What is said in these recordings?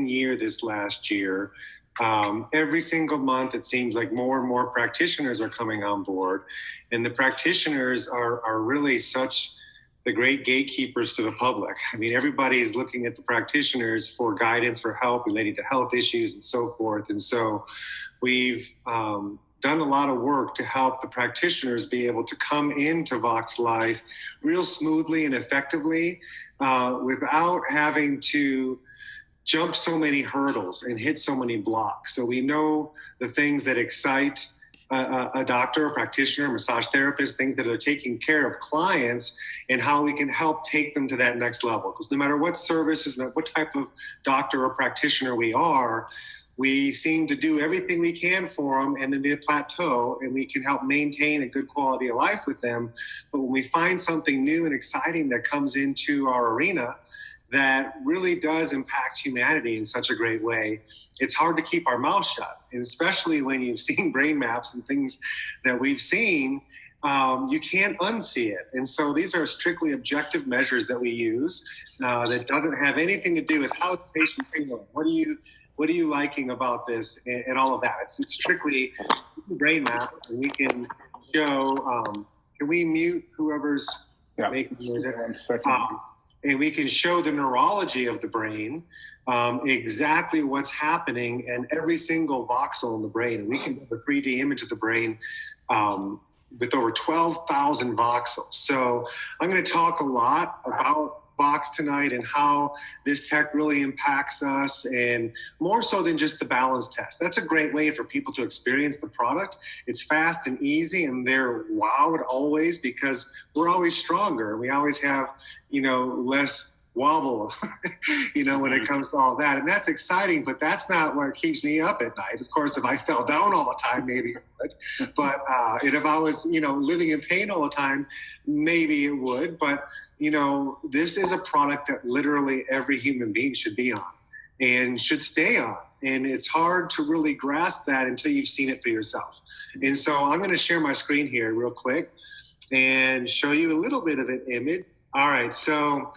year this last year. Every single month, it seems like more and more practitioners are coming on board, and the practitioners are really such the great gatekeepers to the public. I mean, everybody is looking at the practitioners for guidance, for help related to health issues and so forth. And so we've done a lot of work to help the practitioners be able to come into Vox Life real smoothly and effectively without having to jump so many hurdles and hit so many blocks. So we know the things that excite a doctor, a practitioner, a massage therapist, things that are taking care of clients, and how we can help take them to that next level. Because no matter what services, what type of doctor or practitioner we are, we seem to do everything we can for them, and then they plateau, and we can help maintain a good quality of life with them. But when we find something new and exciting that comes into our arena that really does impact humanity in such a great way, it's hard to keep our mouth shut. And especially when you've seen brain maps and things that we've seen, you can't unsee it. And so these are strictly objective measures that we use that doesn't have anything to do with how the patient feeling. What are you liking about this and all of that? It's strictly brain map, and we can show, can we mute whoever's making music? And we can show the neurology of the brain, exactly what's happening in every single voxel in the brain. And we can have a 3D image of the brain with over 12,000 voxels. So I'm going to talk a lot about Vox tonight and how this tech really impacts us, and more so than just the balance test. That's a great way for people to experience the product. It's fast and easy, and they're wowed always because we're always stronger. We always have, less wobble, when it comes to all that. And that's exciting, but that's not what keeps me up at night. Of course, if I fell down all the time, maybe it would. But and if I was, living in pain all the time, maybe it would. But, this is a product that literally every human being should be on and should stay on. And it's hard to really grasp that until you've seen it for yourself. And so I'm going to share my screen here real quick and show you a little bit of an image. All right, so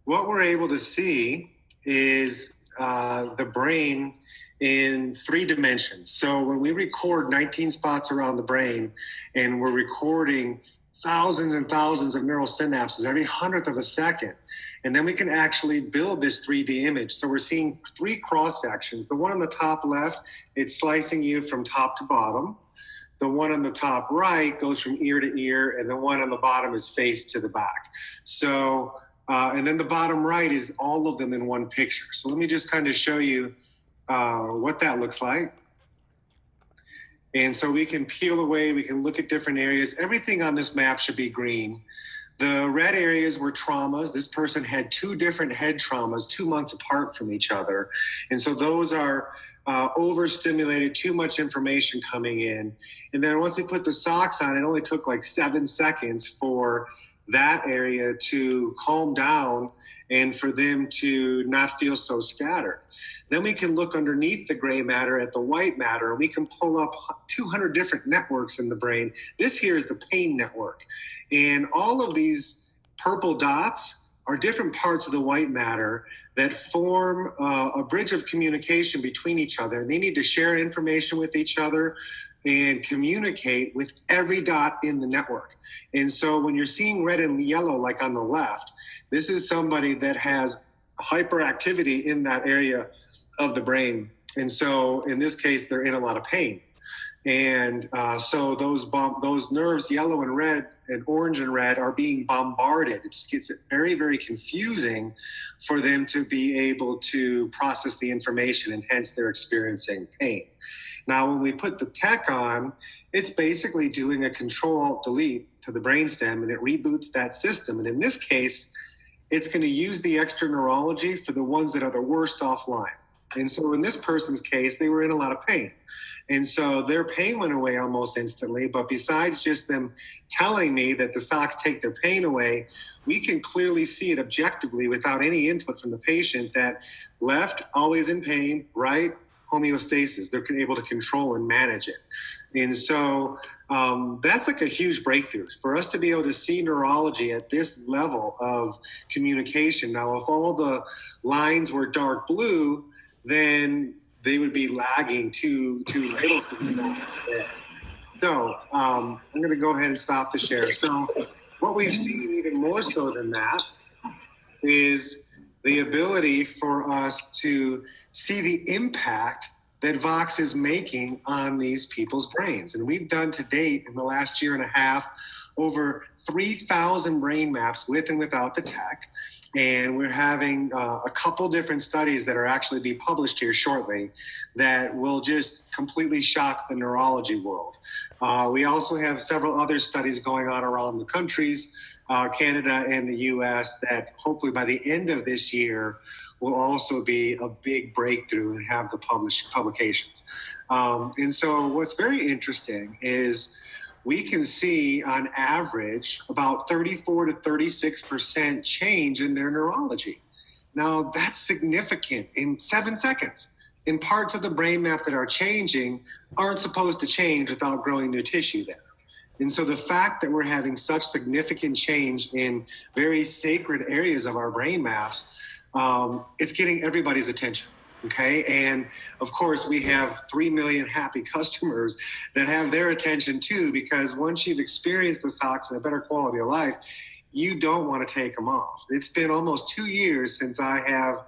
what we're able to see is the brain in 3 dimensions. So when we record 19 spots around the brain, and we're recording thousands and thousands of neural synapses every 100th of a second, and then we can actually build this 3D image. So we're seeing 3 cross sections. The one on the top left, it's slicing you from top to bottom. The one on the top right goes from ear to ear, and the one on the bottom is face to the back. So and then the bottom right is all of them in one picture. So let me just kind of show you what that looks like. And so we can peel away, we can look at different areas. Everything on this map should be green. The red areas were traumas. This person had 2 different head traumas 2 months apart from each other. And so those are overstimulated, too much information coming in. And then once we put the socks on, it only took like 7 seconds for that area to calm down and for them to not feel so scattered. Then we can look underneath the gray matter at the white matter, and we can pull up 200 different networks in the brain. This here is the pain network. And all of these purple dots are different parts of the white matter that form a bridge of communication between each other. And they need to share information with each other and communicate with every dot in the network. And so when you're seeing red and yellow, like on the left, this is somebody that has hyperactivity in that area of the brain. And so in this case, they're in a lot of pain. And so those nerves, yellow and red and orange and red, are being bombarded. It gets very, very confusing for them to be able to process the information, and hence they're experiencing pain. Now, when we put the tech on, it's basically doing a Control-Alt-Delete to the brainstem, and it reboots that system. And in this case, it's going to use the extra neurology for the ones that are the worst offline. And so in this person's case, they were in a lot of pain. And so their pain went away almost instantly. But besides just them telling me that the socks take their pain away, we can clearly see it objectively without any input from the patient that left, always in pain, right, homeostasis. They're able to control and manage it. And so that's like a huge breakthrough for us to be able to see neurology at this level of communication. Now, if all the lines were dark blue, then they would be lagging too little to be there. So I'm going to go ahead and stop the share. So what we've seen even more so than that is the ability for us to see the impact that Vox is making on these people's brains. And we've done to date in the last year and a half over 3,000 brain maps with and without the tech. And we're having a couple different studies that are actually be published here shortly that will just completely shock the neurology world. We also have several other studies going on around the countries, Canada and the US, that hopefully by the end of this year will also be a big breakthrough and have the publications. And so what's very interesting is we can see on average about 34 to 36% change in their neurology. Now that's significant in 7 seconds. In parts of the brain map that are changing aren't supposed to change without growing new tissue there. And so the fact that we're having such significant change in very sacred areas of our brain maps, it's getting everybody's attention. Okay. And of course, we have 3 million happy customers that have their attention too, because once you've experienced the socks and a better quality of life, you don't want to take them off. It's been almost 2 years since I have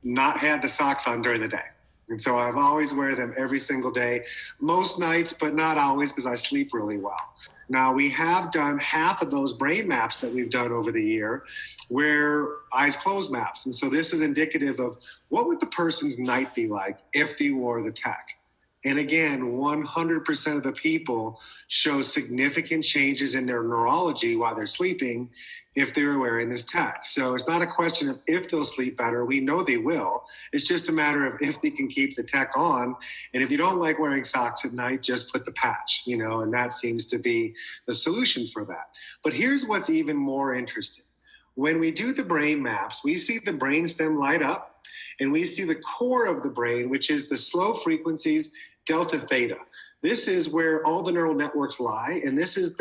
not had the socks on during the day. And so I've always wear them every single day, most nights, but not always because I sleep really well. Now, we have done half of those brain maps that we've done over the year where eyes closed maps. And so this is indicative of what would the person's night be like if they wore the tech. And again, 100% of the people show significant changes in their neurology while they're sleeping if they're wearing this tech. So it's not a question of if they'll sleep better. We know they will. It's just a matter of if they can keep the tech on. And if you don't like wearing socks at night, just put the patch, and that seems to be the solution for that. But here's what's even more interesting. When we do the brain maps, we see the brainstem light up and we see the core of the brain, which is the slow frequencies, delta theta. This is where all the neural networks lie. And this is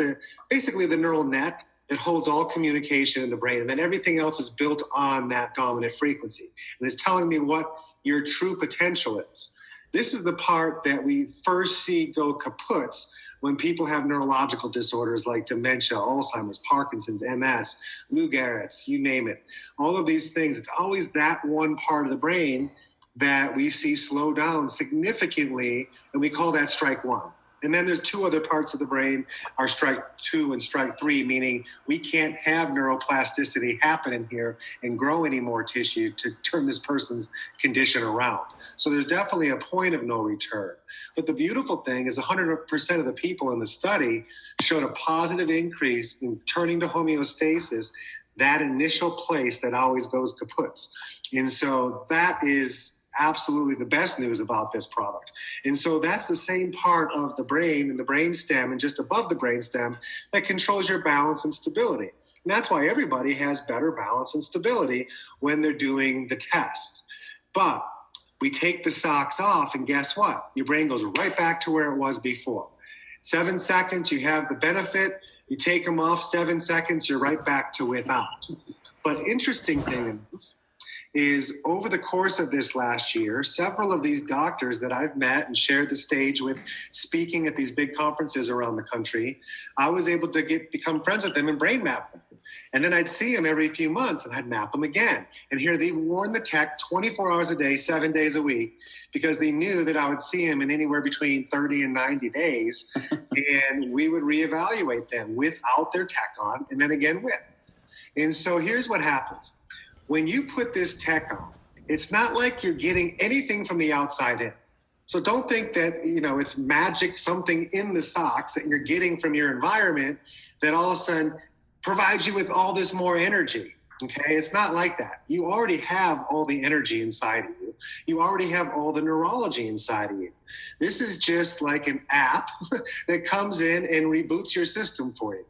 basically the neural net that holds all communication in the brain. And then everything else is built on that dominant frequency. And it's telling me what your true potential is. This is the part that we first see go kaputs when people have neurological disorders like dementia, Alzheimer's, Parkinson's, MS, Lou Gehrig's, you name it. All of these things, it's always that one part of the brain that we see slow down significantly, and we call that strike one. And then there's two other parts of the brain, our strike 2 and strike 3, meaning we can't have neuroplasticity happen in here and grow any more tissue to turn this person's condition around. So there's definitely a point of no return. But the beautiful thing is 100% of the people in the study showed a positive increase in turning to homeostasis, that initial place that always goes kaputs. And so that is absolutely the best news about this product. And so that's the same part of the brain and the brain stem and just above the brain stem that controls your balance and stability. And that's why everybody has better balance and stability when they're doing the test. But we take the socks off and guess what? Your brain goes right back to where it was before. 7 seconds, you have the benefit. You take them off, 7 seconds, you're right back to without. But interesting thing is over the course of this last year, several of these doctors that I've met and shared the stage with speaking at these big conferences around the country, I was able to become friends with them and brain map them. And then I'd see them every few months and I'd map them again. And here they've worn the tech 24 hours a day, 7 days a week, because they knew that I would see them in anywhere between 30 and 90 days. And we would reevaluate them without their tech on and then again with. And so here's what happens. When you put this tech on, it's not like you're getting anything from the outside in. So don't think that, it's magic, something in the socks that you're getting from your environment that all of a sudden provides you with all this more energy. Okay, it's not like that. You already have all the energy inside of you. You already have all the neurology inside of you. This is just like an app that comes in and reboots your system for you.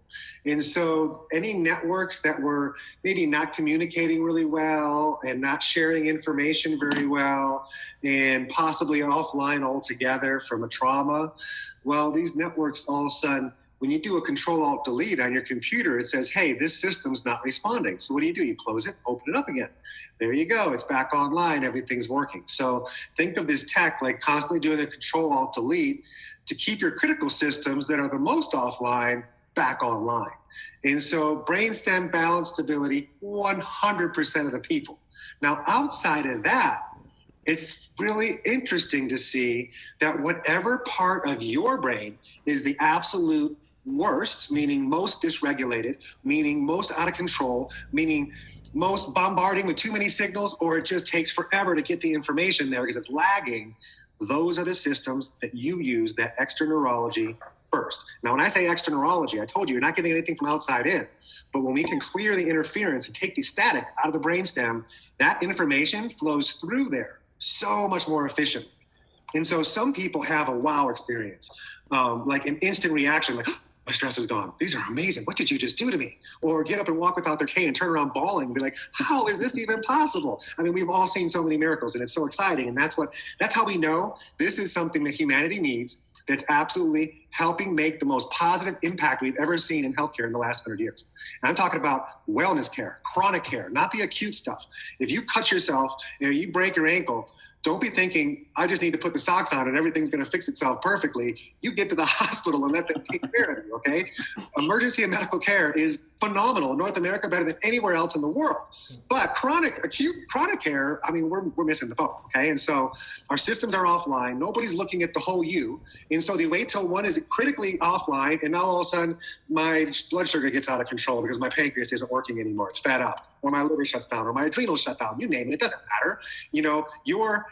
And so any networks that were maybe not communicating really well and not sharing information very well and possibly offline altogether from a trauma, well, these networks all of a sudden when you do a Control-Alt-Delete on your computer, it says, hey, this system's not responding. So what do? You close it, open it up again. There you go. It's back online. Everything's working. So think of this tech like constantly doing a Control-Alt-Delete to keep your critical systems that are the most offline back online. And so brainstem balance stability, 100% of the people. Now, outside of that, it's really interesting to see that whatever part of your brain is the absolute worst, meaning most dysregulated, meaning most out of control, meaning most bombarding with too many signals, or it just takes forever to get the information there because it's lagging, those are the systems that you use that extra neurology first. Now, when I say extra neurology, I told you, you're not getting anything from outside in. But when we can clear the interference and take the static out of the brainstem, that information flows through there so much more efficiently. And so some people have a wow experience, like an instant reaction, like, my stress is gone. These are amazing. What did you just do to me? Or get up and walk without their cane and turn around bawling and be like, how is this even possible? I mean, we've all seen so many miracles and it's so exciting. And that's how we know this is something that humanity needs, that's absolutely helping make the most positive impact we've ever seen in healthcare in the last 100 years. And I'm talking about wellness care, chronic care, not the acute stuff. If you cut yourself, you break your ankle, don't be thinking, I just need to put the socks on and everything's going to fix itself perfectly. You get to the hospital and let them take care of you, okay? Emergency and medical care is phenomenal in North America, better than anywhere else in the world. But acute chronic care, I mean, we're missing the boat, okay? And so our systems are offline. Nobody's looking at the whole you. And so they wait till one is critically offline, and now all of a sudden my blood sugar gets out of control because my pancreas isn't working anymore. It's fed up, or my liver shuts down, or my adrenals shut down. You name it, it doesn't matter. Your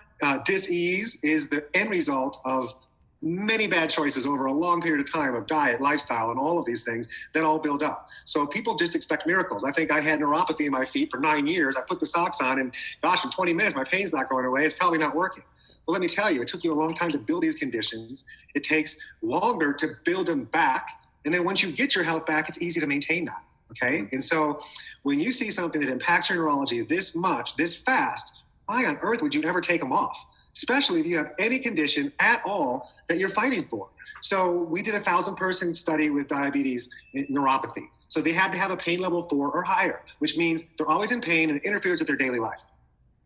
dis-ease is the end result of many bad choices over a long period of time of diet, lifestyle, and all of these things that all build up. So people just expect miracles. I think I had neuropathy in my feet for 9 years. I put the socks on and gosh, in 20 minutes, my pain's not going away. It's probably not working. Well, let me tell you, it took you a long time to build these conditions. It takes longer to build them back. And then once you get your health back, it's easy to maintain that. Okay. And so when you see something that impacts your neurology this much, this fast, why on earth would you ever take them off? Especially if you have any condition at all that you're fighting for. So we did a 1,000-person study with diabetes neuropathy. So they had to have a pain level 4 or higher, which means they're always in pain and it interferes with their daily life.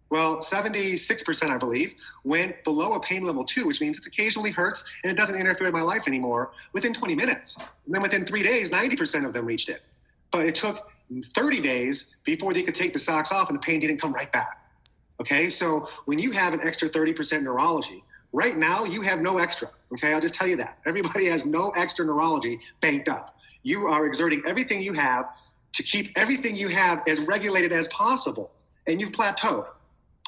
Well, 76%, I believe, went below a pain level 2, which means it occasionally hurts and it doesn't interfere with my life anymore within 20 minutes. And then within 3 days, 90% of them reached it. But it took 30 days before they could take the socks off and the pain didn't come right back. Okay, so when you have an extra 30% neurology, right now you have no extra. Okay, I'll just tell you that. Everybody has no extra neurology banked up. You are exerting everything you have to keep everything you have as regulated as possible, and you've plateaued.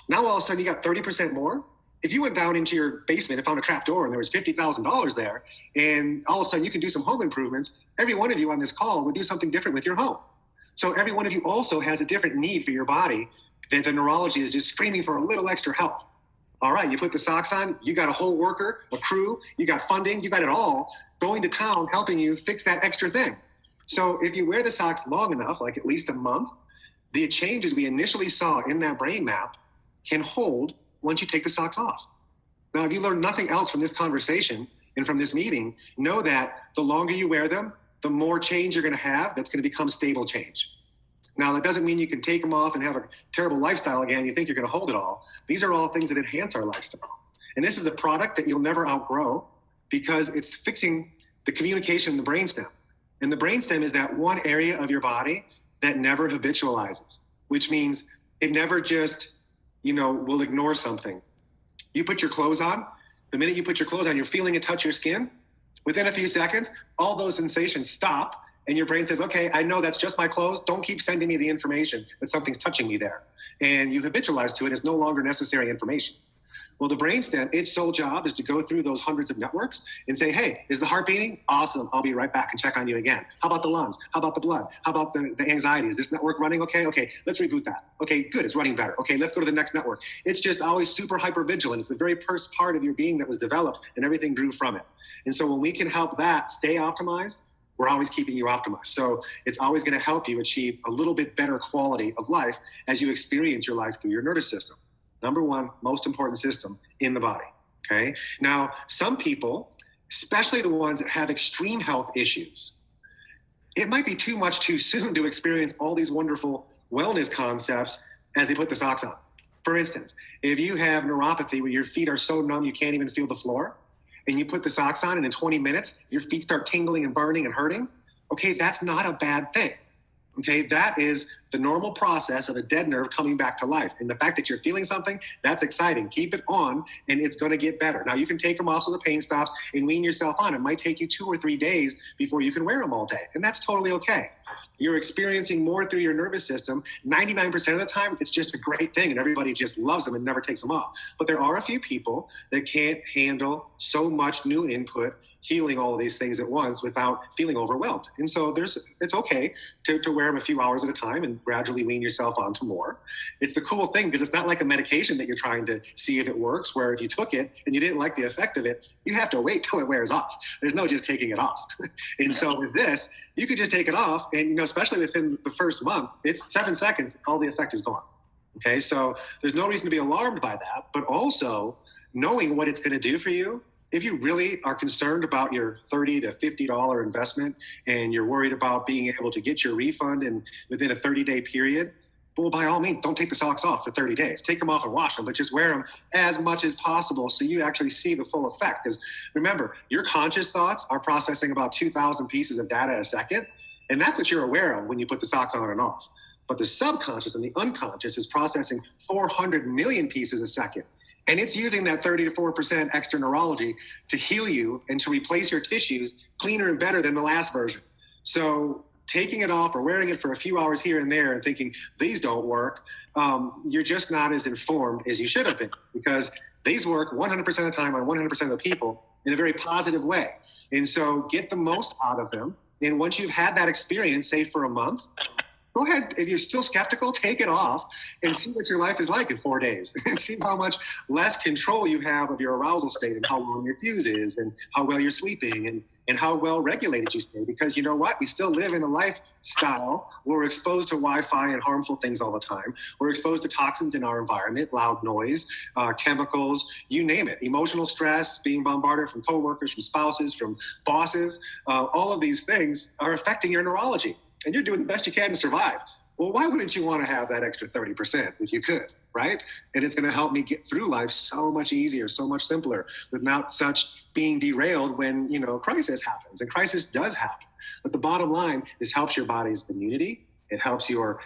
Now all of a sudden you got 30% more. If you went down into your basement and found a trap door and there was $50,000 there, and all of a sudden you can do some home improvements, every one of you on this call would do something different with your home. So every one of you also has a different need for your body. The neurology is just screaming for a little extra help. All right, you put the socks on, you got a whole worker, a crew, you got funding, you got it all going to town helping you fix that extra thing. So if you wear the socks long enough, like at least a month, the changes we initially saw in that brain map can hold once you take the socks off. Now, if you learn nothing else from this conversation and from this meeting, know that the longer you wear them, the more change you're going to have that's going to become stable change. Now, that doesn't mean you can take them off and have a terrible lifestyle again. You think you're going to hold it all. These are all things that enhance our lifestyle. And this is a product that you'll never outgrow because it's fixing the communication in the brainstem. And the brainstem is that one area of your body that never habitualizes, which means it never just, will ignore something. You put your clothes on. The minute you put your clothes on, you're feeling it touch your skin. Within a few seconds, all those sensations stop. And your brain says, okay, I know that's just my clothes. Don't keep sending me the information that something's touching me there. And you habitualize to it as no longer necessary information. Well, the brainstem, its sole job is to go through those hundreds of networks and say, hey, is the heart beating? Awesome. I'll be right back and check on you again. How about the lungs? How about the blood? How about the anxiety? Is this network running okay? Okay, let's reboot that. Okay, good. It's running better. Okay, let's go to the next network. It's just always super hyper vigilant. It's the very first part of your being that was developed and everything grew from it. And so when we can help that stay optimized, we're always keeping you optimized. So it's always going to help you achieve a little bit better quality of life as you experience your life through your nervous system. Number one, most important system in the body. Okay. Now, some people especially the ones that have extreme health issues, it might be too much too soon to experience all these wonderful wellness concepts as they put the socks on. For instance, if you have neuropathy where your feet are so numb you can't even feel the floor, and you put the socks on and in 20 minutes your feet start tingling and burning and hurting, okay, that's not a bad thing. Okay, that is the normal process of a dead nerve coming back to life. And the fact that you're feeling something, that's exciting. Keep it on and it's going to get better. Now, you can take them off so the pain stops and wean yourself on. It might take you 2 or 3 days before you can wear them all day. And that's totally okay. You're experiencing more through your nervous system. 99% of the time, it's just a great thing and everybody just loves them and never takes them off. But there are a few people that can't handle so much new input, healing all of these things at once without feeling overwhelmed. And so it's okay to wear them a few hours at a time and gradually wean yourself onto more. It's the cool thing because it's not like a medication that you're trying to see if it works, where if you took it and you didn't like the effect of it, you have to wait till it wears off. There's no just taking it off. And so with this, you could just take it off and, especially within the first month, it's 7 seconds, all the effect is gone. Okay, so there's no reason to be alarmed by that, but also knowing what it's going to do for you. If you really are concerned about your $30 to $50 investment and you're worried about being able to get your refund within a 30-day period, well, by all means, don't take the socks off for 30 days. Take them off and wash them, but just wear them as much as possible so you actually see the full effect. Because remember, your conscious thoughts are processing about 2,000 pieces of data a second, and that's what you're aware of when you put the socks on and off. But the subconscious and the unconscious is processing 400 million pieces a second. And it's using that 30 to 4% extra neurology to heal you and to replace your tissues cleaner and better than the last version. So taking it off or wearing it for a few hours here and there and thinking these don't work, you're just not as informed as you should have been, because these work 100% of the time on 100% of the people in a very positive way. And so get the most out of them. And once you've had that experience, say for a month, go ahead, if you're still skeptical, take it off and see what your life is like in 4 days and see how much less control you have of your arousal state and how long your fuse is and how well you're sleeping and how well regulated you stay. Because you know what? We still live in a lifestyle where we're exposed to Wi-Fi and harmful things all the time. We're exposed to toxins in our environment, loud noise, chemicals, you name it. Emotional stress, being bombarded from coworkers, from spouses, from bosses. All of these things are affecting your neurology. And you're doing the best you can to survive. Well, why wouldn't you want to have that extra 30% if you could, right? And it's going to help me get through life so much easier, so much simpler, without such being derailed when, crisis happens. And crisis does happen. But the bottom line is helps your body's immunity. It helps your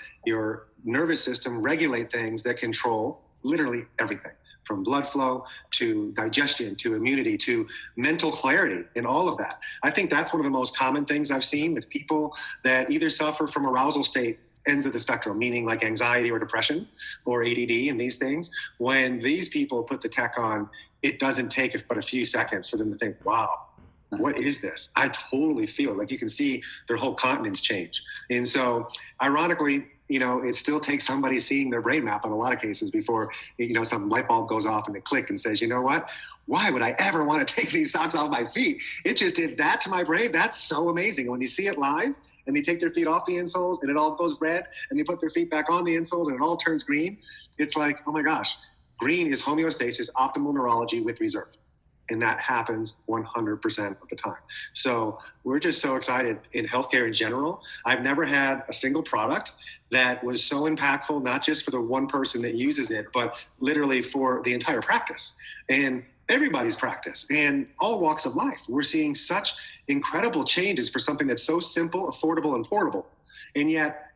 nervous system regulate things that control literally everything, from blood flow to digestion to immunity to mental clarity and all of that. I think that's one of the most common things I've seen with people that either suffer from arousal state ends of the spectrum, meaning like anxiety or depression or ADD and these things. When these people put the tech on, it doesn't take but a few seconds for them to think, wow, what is this? I totally feel it. Like you can see their whole countenance change. And so ironically, it still takes somebody seeing their brain map in a lot of cases before, some light bulb goes off and it click and says, you know what? Why would I ever want to take these socks off my feet? It just did that to my brain. That's so amazing. When you see it live and they take their feet off the insoles and it all goes red and they put their feet back on the insoles and it all turns green, it's like, oh my gosh, green is homeostasis, optimal neurology with reserve. And that happens 100% of the time. So we're just so excited in healthcare in general. I've never had a single product that was so impactful, not just for the one person that uses it, but literally for the entire practice and everybody's practice and all walks of life. We're seeing such incredible changes for something that's so simple, affordable, and portable. And yet,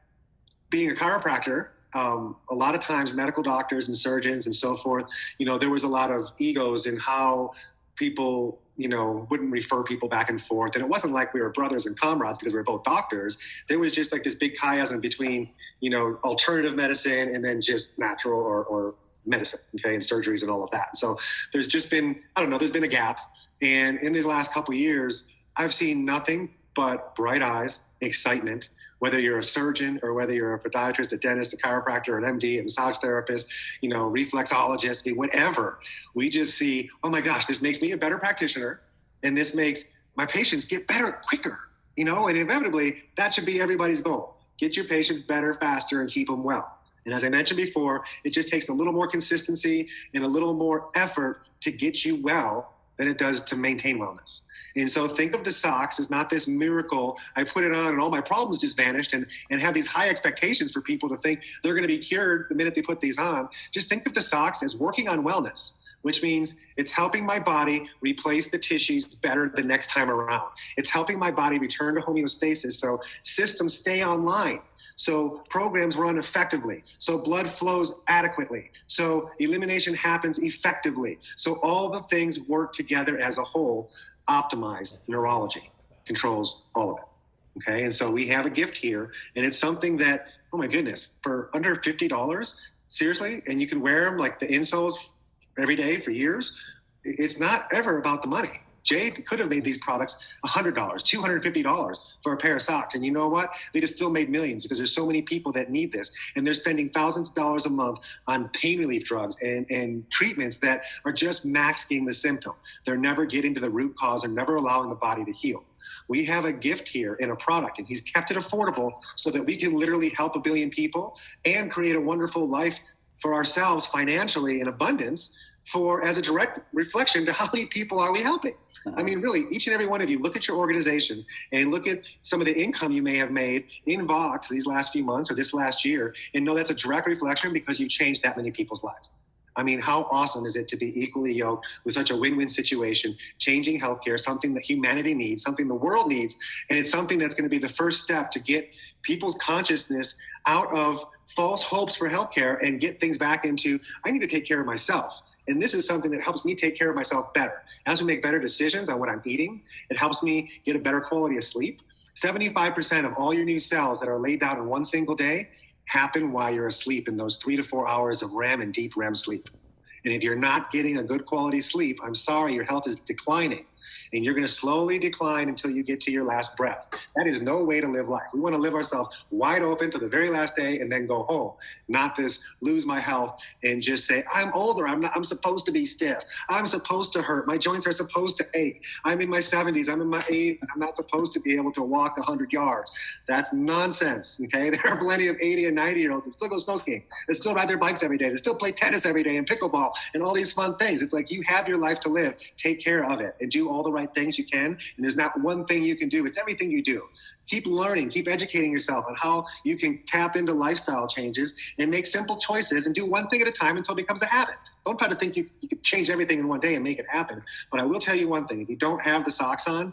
being a chiropractor, a lot of times medical doctors and surgeons and so forth, there was a lot of egos in how people, wouldn't refer people back and forth. And it wasn't like we were brothers and comrades because we were both doctors. There was just like this big chiasm between, alternative medicine and then just natural or medicine, okay, and surgeries and all of that. So there's just been, there's been a gap. And in these last couple of years, I've seen nothing but bright eyes, excitement, whether you're a surgeon or whether you're a podiatrist, a dentist, a chiropractor, an MD, a massage therapist, reflexologist, whatever. We just see, oh my gosh, this makes me a better practitioner. And this makes my patients get better quicker, and inevitably that should be everybody's goal. Get your patients better, faster, and keep them well. And as I mentioned before, it just takes a little more consistency and a little more effort to get you well than it does to maintain wellness. And so think of the socks as not this miracle. I put it on and all my problems just vanished, and have these high expectations for people to think they're going to be cured the minute they put these on. Just think of the socks as working on wellness, which means it's helping my body replace the tissues better the next time around. It's helping my body return to homeostasis so systems stay online, so programs run effectively, so blood flows adequately, so elimination happens effectively, so all the things work together as a whole. Optimized neurology controls all of it. Okay, and so we have a gift here, and it's something that, oh my goodness, for under $50, seriously, and you can wear them like the insoles every day for years. It's not ever about the money. Jay could have made these products $100, $250 for a pair of socks. And you know what? They just still made millions because there's so many people that need this. And they're spending thousands of dollars a month on pain relief drugs and treatments that are just masking the symptom. They're never getting to the root cause or never allowing the body to heal. We have a gift here in a product, and he's kept it affordable so that we can literally help 1 billion people and create a wonderful life for ourselves financially in abundance, for as a direct reflection to how many people are we helping. I mean, really, each and every one of you, look at your organizations and look at some of the income you may have made in Vox these last few months or this last year, and know that's a direct reflection because you've changed that many people's lives. I mean, how awesome is it to be equally yoked with such a win-win situation, changing healthcare, something that humanity needs, something the world needs, and it's something that's going to be the first step to get people's consciousness out of false hopes for healthcare and get things back into, I need to take care of myself. And this is something that helps me take care of myself better. It helps me make better decisions on what I'm eating. It helps me get a better quality of sleep. 75% of all your new cells that are laid down in one single day happen while you're asleep in those 3 to 4 hours of REM and deep REM sleep. And if you're not getting a good quality sleep, I'm sorry, your health is declining. And you're going to slowly decline until you get to your last breath. That is no way to live life. We want to live ourselves wide open to the very last day and then go home, not this lose my health and just say, I'm older. I'm supposed to be stiff. I'm supposed to hurt. My joints are supposed to ache. I'm in my 70s. I'm in my 80s. I'm not supposed to be able to walk 100 yards. That's nonsense. Okay. There are plenty of 80 and 90-year-olds that still go snow skiing. They still ride their bikes every day. They still play tennis every day and pickleball and all these fun things. It's like, you have your life to live. Take care of it and do all the right things you can. And there's not one thing you can do. It's everything you do. Keep learning, keep educating yourself on how you can tap into lifestyle changes and make simple choices and do one thing at a time until it becomes a habit. Don't try to think you can change everything in one day and make it happen. But I will tell you one thing. If you don't have the socks on,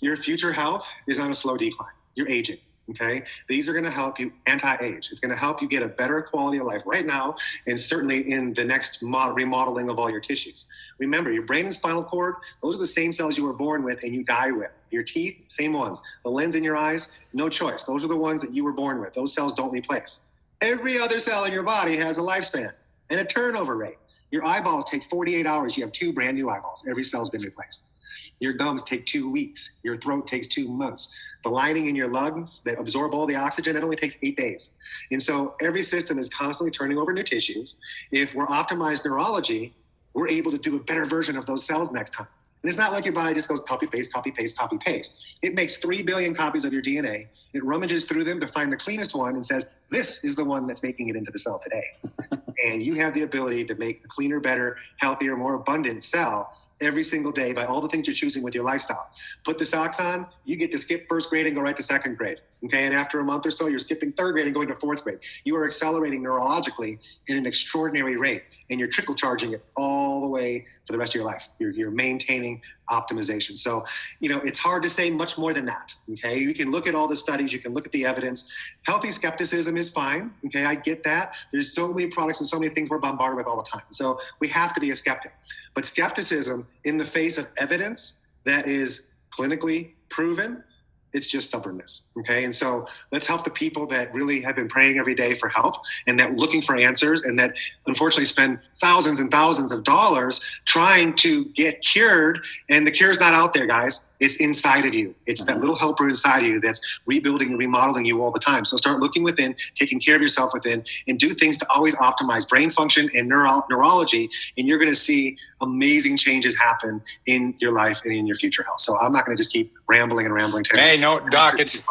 your future health is on a slow decline. You're aging. Okay, these are going to help you anti-age. It's going to help you get a better quality of life right now, and certainly in the next remodeling of all your tissues. Remember, your brain and spinal cord, those are the same cells you were born with and you die with. Your teeth, same ones. The lens in your eyes, no choice. Those are the ones that you were born with. Those cells don't replace. Every other cell in your body has a lifespan and a turnover rate. Your eyeballs take 48 hours. You have 2 brand new eyeballs. Every cell's been replaced. Your gums take 2 weeks. Your throat takes 2 months. The lining in your lungs that absorb all the oxygen, that only takes 8 days. And so every system is constantly turning over new tissues. If we're optimized neurology, we're able to do a better version of those cells next time. And it's not like your body just goes copy, paste, copy, paste, copy, paste. It makes 3 billion copies of your DNA. It rummages through them to find the cleanest one and says, this is the one that's making it into the cell today. And you have the ability to make a cleaner, better, healthier, more abundant cell every single day by all the things you're choosing with your lifestyle. Put the socks on, you get to skip first grade and go right to second grade. Okay, and after a month or so, you're skipping third grade and going to fourth grade. You are accelerating neurologically in an extraordinary rate, and you're trickle charging it all the way for the rest of your life. You're maintaining optimization. So, it's hard to say much more than that. Okay, you can look at all the studies, you can look at the evidence. Healthy skepticism is fine. Okay, I get that. There's so many products and so many things we're bombarded with all the time. So we have to be a skeptic. But skepticism in the face of evidence that is clinically proven, it's just stubbornness. Okay. And so let's help the people that really have been praying every day for help and that looking for answers and that unfortunately spend thousands and thousands of dollars trying to get cured. And the cure is not out there, guys. It's inside of you. It's that little helper inside of you that's rebuilding and remodeling you all the time. So start looking within, taking care of yourself within, and do things to always optimize brain function and neurology. And you're going to see amazing changes happen in your life and in your future health. So I'm not going to just keep rambling and rambling. Hey, no, Doc, it's